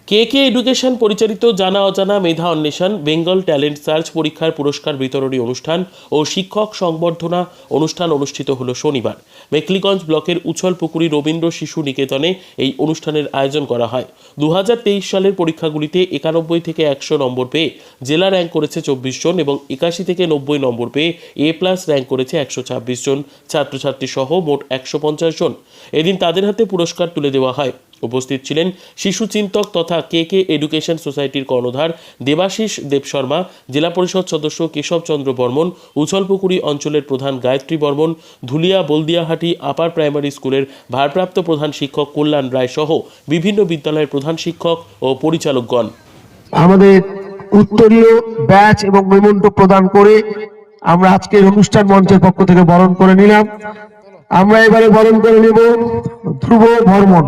কে education পরিচালিত জানা অজানা মেধা অন্বেষণ বেঙ্গল ট্যালেন্ট সার্চ পরীক্ষার পুরস্কার বিতরণী অনুষ্ঠান ও শিক্ষক সংবর্ধনা অনুষ্ঠান অনুষ্ঠিত হলো শনিবার। মেখলিগঞ্জ ব্লকের উছলপুকুরি রবীন্দ্র শিশু নিকেতনে এই অনুষ্ঠানের আয়োজন করা হয়। 2023 সালের পরীক্ষাগুলিতে 91 থেকে 100 নম্বর পেয়ে জেলা র্যাঙ্ক করেছে 24 জন এবং 81 থেকে 90 নম্বর পেয়ে A+ র্যাঙ্ক করেছে 126 জন ছাত্রছাত্রী সহ মোট 150 জন। এদিন তাদের হাতে পুরস্কার তুলে দেওয়া হয়। উপস্থিত ছিলেন শিশু চিন্তক তথা কে এডুকেশন সোসাইটির কর্ণধার দেবাশিস দেবশর্মা, জেলা পরিষদ সদস্য কেশব চন্দ্র বর্মন, উছলপুকুরি অঞ্চলের প্রধান গায়ত্রী বর্মন, ধুলিয়া বলদিয়াহাটি আপার প্রাইমারি স্কুলের ভারপ্রাপ্ত প্রধান শিক্ষক কল্যাণ রায় সহ বিভিন্ন বিদ্যালয়ের প্রধান শিক্ষক ও পরিচালকগণ। আমাদের উত্তরীয় ব্যাচ এবং মেমন্টো প্রদান করে আমরা আজকের অনুষ্ঠান মঞ্চের পক্ষ থেকে বরণ করে নিলাম। আমরা এবারে বরণ করে নেব ধ্রুব বর্মন।